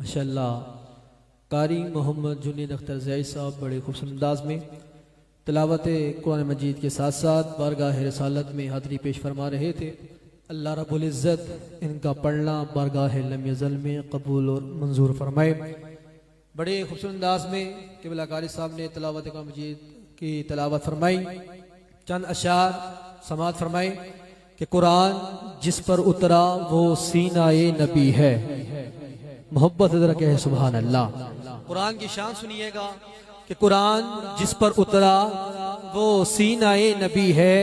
माशाअल्लाह कारी मोहम्मद जुनीद अख्तर ज़ैद साहब बड़े खूबसूरत अंदाज में तिलावत कुरान मजीद के साथ साथ बारगाह रिसालत में हाज़री पेश फरमा रहे थे। अल्लाह रब्बुल इज़्ज़त इनका पढ़ना बारगाह लम यज़ल में कबूल और मंजूर फरमाए। बड़े खूबसूरत अंदाज में क़िबला कारी साहब ने तिलावत कुरान मजीद की तिलावत फरमाई। चंद अशार समात फरमाए कि कुरान जिस पर उतरा वो सीनाए नबी है, मोहब्बत रखे है सुभान अल्लाह। कुरान की शान सुनिएगा कि कुरान जिस पर उतरा वो सीनाए नबी है,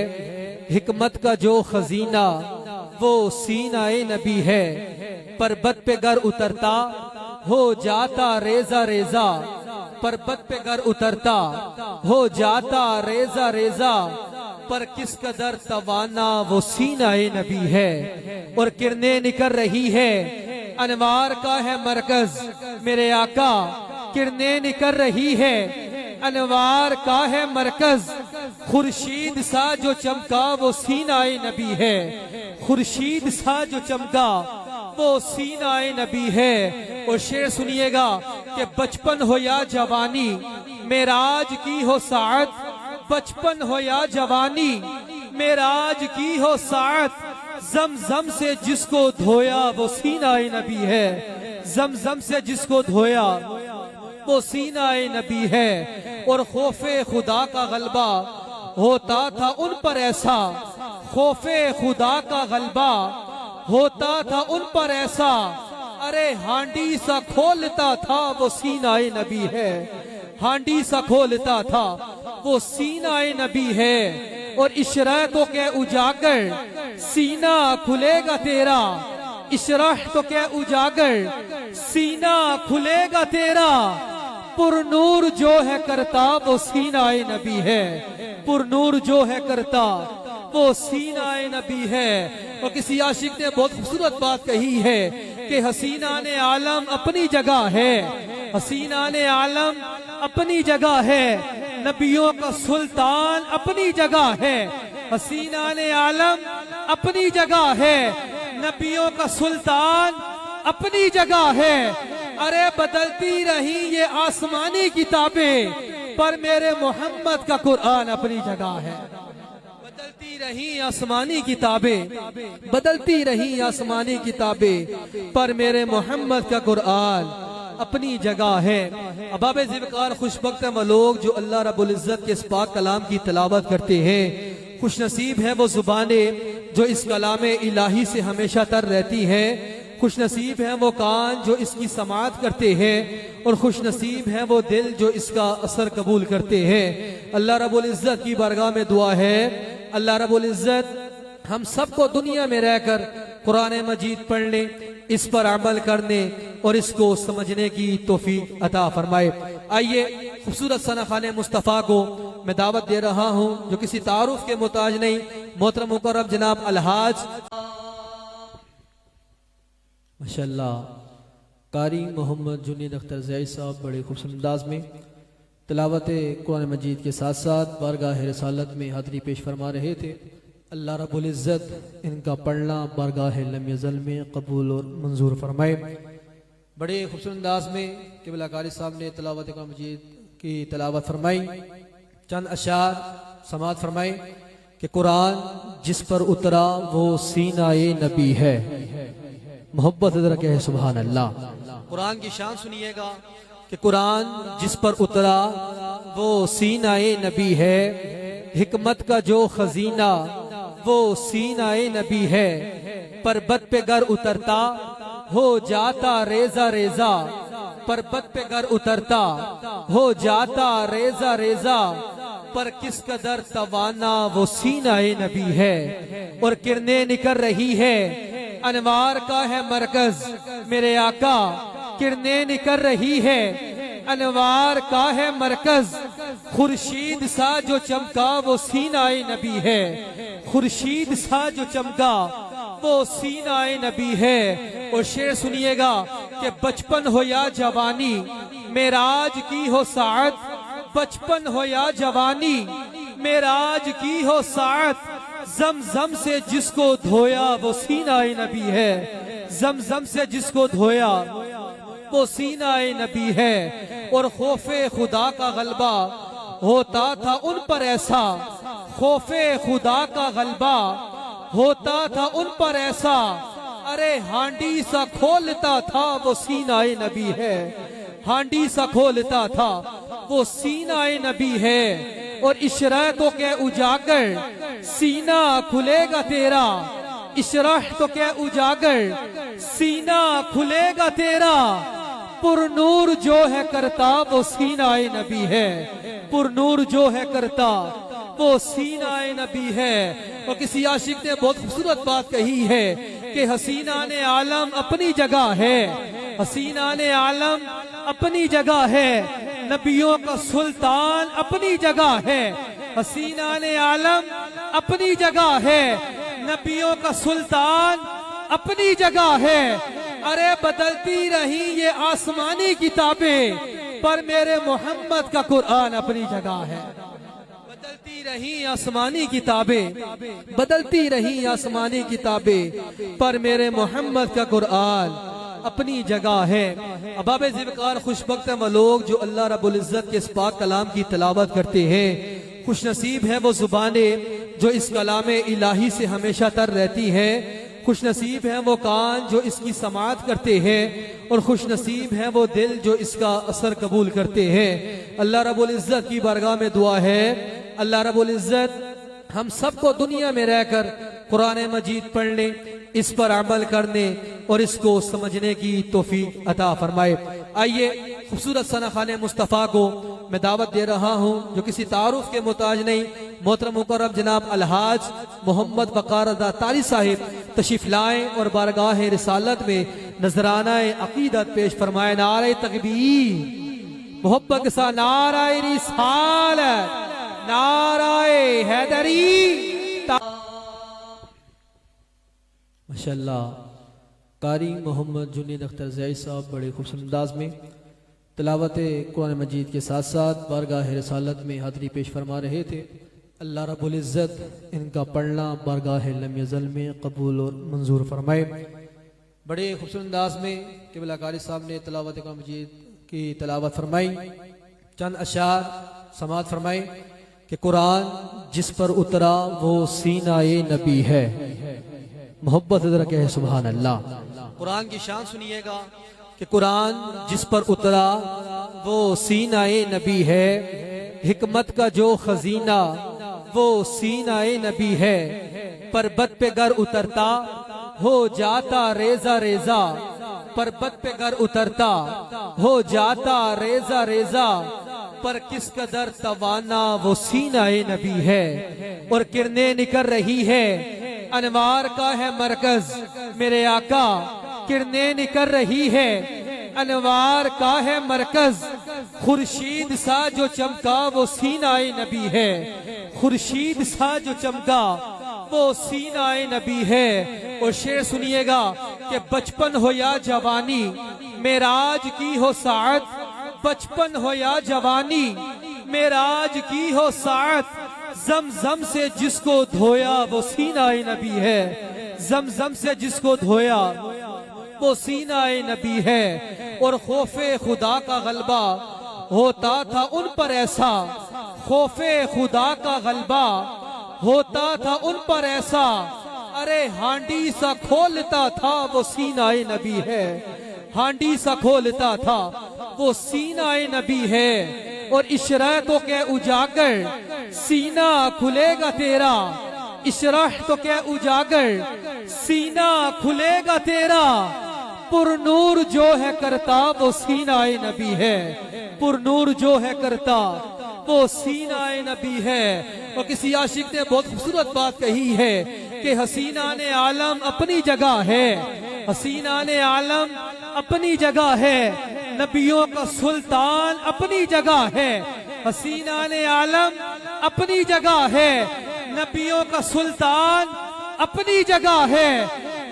हिकमत का जो खजीना वो सीनाए नबी है, पर्वत पे गर उतरता हो जाता रेजा रेजा, पर्वत पे गर उतरता हो जाता रेजा रेजा, पर किस कदर तवाना वो सीनाए नबी है। और किरणें निकल रही है, अनवार का है मरकज मेरे आका, किरणें निकल रही है, अनवार का है मरकज, खुर्शीद सा जो चमका वो सीनाए नबी है, खुर्शीद सा जो चमका वो सीनाए नबी है। और शेर सुनिएगा कि बचपन हो या जवानी मेराज की हो साथ, बचपन हो या जवानी मेराज की हो साथ, जमजम से जिसको धोया वो सीनाए नबी है, जमजम से जिसको धोया वो सीनाए नबी है। और खौफे खुदा का गलबा होता था उन पर ऐसा, खौफे खुदा का गलबा होता था उन पर ऐसा, अरे हांडी सा खोलता था वो सीनाए नबी है, हांडी सा खोलता था वो सीनाए नबी है। और इशरा तो क्या उजागर सीना खुलेगा तेरा, इशरा तो क्या उजागर सीना खुलेगा तेरा, पुरनूर जो है करता वो सीनाए नबी है, पुरनूर जो है करता वो सीनाए नबी है। और किसी आशिक ने बहुत खूबसूरत बात कही है कि हसीना ने आलम अपनी जगह है, हसीना ने आलम अपनी जगह है, नबियों का सुल्तान अपनी जगह है, हसीना ने आलम अपनी जगह है, नबियों का सुल्तान अपनी जगह है। अरे बदलती रही ये आसमानी किताबें, पर मेरे मोहम्मद का कुरान अपनी जगह है। बदलती रही आसमानी किताबें, बदलती रही आसमानी किताबें, पर मेरे मोहम्मद का कुरान अपनी जगह है। अबाब ज़िवकार खुशबख्त हैं वो लोग जो अल्लाह रब्बुल इज़्ज़त के इस पाक कलाम की तिलावत करते हैं। खुश नसीब है वो जुबानें जो इस कलाम इलाही से हमेशा तर रहती हैं, खुश नसीब है वो कान जो इसकी समाअत करते हैं, और खुश नसीब है वो दिल जो इसका असर कबूल करते हैं। अल्लाह रब्बुल इज़्ज़त की बारगाह में दुआ है, अल्लाह रब्बुल इज़्ज़त हम सबको दुनिया में रहकर कुरान मजीद पढ़ने, इस पर अमल करने और इसको समझने की तौफीक अता फरमाए। आइए खूबसूरत सना खाने मुस्तफ़ा को मैं दावत दे रहा हूँ, जो किसी तारुफ के मोहताज नहीं, मोहतरम मुकर्रम जनाब अलहाज माशाअल्लाह कारी मोहम्मद जुनीद अख्तर ज़ैद साहब बड़े खूबसूरत अंदाज में तिलावत कुरान मजीद के साथ साथ बारगाह रिसालत में हाज़री पेश फरमा रहे थे। अल्लाह रब्बुल इज़्ज़त इनका पढ़ना बारगाह लम यज़ल में कबूल और मंजूर फरमाए। बड़े खूबसूरत अंदाज में क़िबला कारी साहब ने तिलावत कुरान मजीद की तिलावत फरमाई। चंद अशार समात फरमाए कि कुरान जिस पर उतरा वो सीनाए नबी है, मोहब्बत रखे है सुभान अल्लाह। कुरान की शान सुनिएगा कि कुरान जिस पर उतरा वो सीनाए नबी है, हिकमत का जो खजीना वो सीनाए नबी है, पर्वत पे गर उतरता हो जाता रेजा रेजा, पर्वत पे गर उतरता हो जाता रेजा रेजा, पर किस कदर तवाना वो सीनाए नबी है। और किरणें निकल रही है, अनवार का है मरकज मेरे आका, किरणें निकल रही है, अनवार का है मरकज, खुर्शीद सा जो चमका वो सीनाए नबी है, खुर्शीद सा जो चमका वो सीनाए नबी है। और शेर सुनिएगा कि बचपन हो या जवानी मेराज की हो साथ, बचपन हो या जवानी मेराज की हो साथ, जमजम से जिसको धोया वो सीनाए नबी है, जमजम से जिसको धोया वो सीनाए नबी है। और खौफे खुदा का गलबा होता था उन पर ऐसा, खौफे खुदा का गलबा होता था उन पर ऐसा, अरे हांडी सा खोलता था वो सीनाए नबी है, हांडी सा खोलता था वो सीनाए नबी है। और इशरा तो क्या उजागर सीना खुलेगा तेरा, इशरा तो क्या उजागर सीना खुलेगा तेरा, पुरनूर जो है करता वो सीनाए नबी है, पुरनूर जो है करता वो सीनाए नबी है। और किसी आशिक ने बहुत खूबसूरत बात कही है कि हसीना ने आलम अपनी जगह है, हसीना ने आलम अपनी जगह है, नबियों का सुल्तान अपनी जगह है, हसीना ने आलम अपनी जगह है, नबियों का सुल्तान अपनी जगह है। अरे बदलती रही ये आसमानी किताबें, पर मेरे मोहम्मद का कुरान अपनी जगह है। बदलती रही आसमानी किताबें, बदलती रही आसमानी किताबें, पर मेरे मोहम्मद का कुरान अपनी जगह है। अबाब ज़िवकार खुशबख्त वो लोग जो अल्लाह रब्बुल इज़्ज़त के इस पाक कलाम की तिलावत करते हैं। खुश नसीब है वो जुबानें जो इस कलाम इलाही से हमेशा तर रहती है, खुश नसीब है वो कान जो इसकी समाअत करते हैं, और खुश नसीब है वो दिल जो इसका असर कबूल करते हैं। अल्लाह रब्बुल इज़्ज़त की बारगाह में दुआ है, अल्लाह रब्बुल इज़्ज़त हम सबको दुनिया में रहकर कुरान मजीद पढ़ने, इस पर अमल करने और इसको समझने की तौफीक अता फरमाए। आइए खूबसूरत सना खाने मुस्तफ़ा को मैं दावत दे रहा हूँ, जो किसी तारुफ के मोहताज नहीं, मोहतरम मुकर्रम जनाब अलहाज मोहम्मद वक़ार रज़ा तारी साहिब तशरीफ लाएं और बारगाह रिसालत में नजराना अकीदत पेश फरमाए। नारे तकबीर मोहब्बत के साथ नाराए रिसालत, नाराए हैदरी। माशाअल्लाह कारी मोहम्मद जुनीद अख्तर ज़ैद साहब बड़े खूबसूरत अंदाज में तिलावत कुरान मजीद के साथ साथ बारगाह रिसालत में हाज़री पेश फरमा रहे थे। अल्लाह रब्बुल इज़्ज़त इनका पढ़ना बारगाह लम यज़ल में कबूल और मंजूर फरमाए। बड़े खूबसूरत अंदाज में क़िबला कारी साहब ने तिलावत कुरान मजीद की तिलावत फरमाई। चंद अशार समाअत फरमाए कि कुरान जिस पर उतरा वो सीनाए नबी है। मोहब्बत जरा कहे सुभान अल्लाह। कुरान की शान सुनिएगा कि कुरान जिस पर उतरा वो सीनाए नबी है, हिकमत का जो खजीना वो सीनाए नबी है, पर्वत पे गर उतरता हो जाता रेजा रेजा, पर्वत पे गर उतरता हो जाता रेजा रेजा, पर किस कदर तवाना वो सीनाए नबी है। और किरणें निकल रही है, अनवार का है मरकज मेरे आका, किरणें निकल रही है, अनवार का है मरकज, खुर्शीद सा जो चमका वो सीनाए नबी है, खुर्शीद सा जो चमका वो सीनाए नबी है। और शेर सुनिएगा कि बचपन हो या जवानी, मेराज की हो साअत, बचपन हो या जवानी, मेराज की हो साअत, जमजम से जिसको धोया वो सीनाए नबी है, जमजम से जिसको धोया वो सीनाए नबी है। और खौफे खुदा का गलबा होता था उन पर ऐसा, खौफे खुदा का गलबा होता था उन पर ऐसा, अरे हांडी सा खोलता था वो सीनाए नबी है, हांडी सा खोलता था वो सीनाए नबी है। और इशरा तो क्या उजागर सीना खुलेगा तेरा, इशरा तो क्या उजागर सीना खुलेगा तेरा, पुरनूर जो है करता वो सीनाए नबी है, पुरनूर जो है करता वो सीनाए नबी है। और किसी आशिक ने बहुत खूबसूरत बात कही है कि हसीना ने आलम अपनी जगह है, हसीना ने आलम अपनी जगह है, नबियों का सुल्तान अपनी जगह है, हसीना ने आलम अपनी जगह है, नबियों का सुल्तान अपनी जगह है।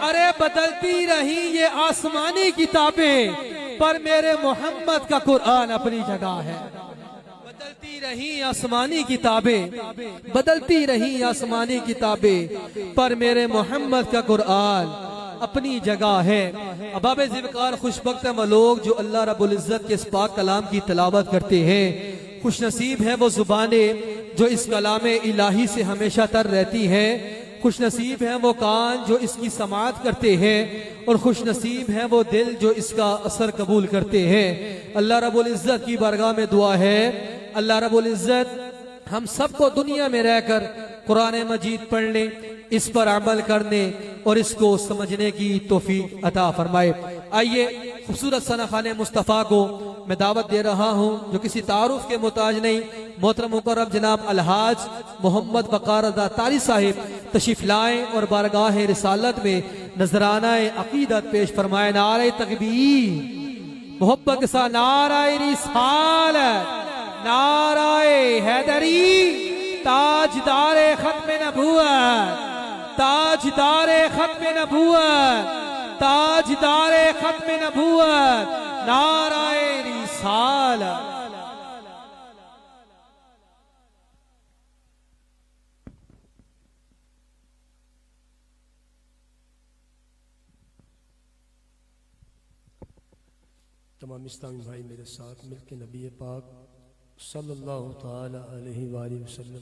अरे बदलती रही ये आसमानी किताबें, पर मेरे मोहम्मद का कुरान अपनी जगह है। बदलती रही आसमानी किताबें, बदलती रही आसमानी किताबें, पर मेरे मोहम्मद का कुरान अपनी जगह है। अबाब ज़िवकार खुशबख्त हैं वो लोग जो अल्लाह रब्बुल इज़्ज़त के इस पाक कलाम की तिलावत करते हैं। खुश नसीब है वो जुबानें जो इस कलाम इलाही से हमेशा तर रहती हैं। खुश नसीब है वो कान जो इसकी समाअत करते हैं और खुश नसीब है वो दिल जो इसका असर कबूल करते हैं। अल्लाह रब्बुल इज़्ज़त की बारगाह में दुआ है, अल्लाह रब्बुल इज़्ज़त हम सबको दुनिया में रहकर कुरान मजीद पढ़ने, इस पर अमल करने और इसको समझने की तौफीक अता फरमाए। आइए खूबसूरत सना खाने मुस्तफ़ा को मैं दावत दे रहा हूँ, जो किसी तारुफ के मोहताज नहीं। मोहतरम मुकर्रम जनाब अलहाज मोहम्मद वक़ार रज़ा तारी साहिब तशरीफ लाएं और बारगाह रिसालत में नजराना अकीदत पेश फरमाए। नारे तकबीर, मोहब्बत के साथ नाराए रिसालत, नाराए हैदरी, ताजदारे खत्म नबूवत, ताजदारे खत्म नबूवत, ताजदारे खत्म नबूवत, नाराए रिसालत। तमाम इस्लामी भाई मेरे साथ मिलकर नबी पाक सल्लल्लाहु ताला अलैहि वसल्लम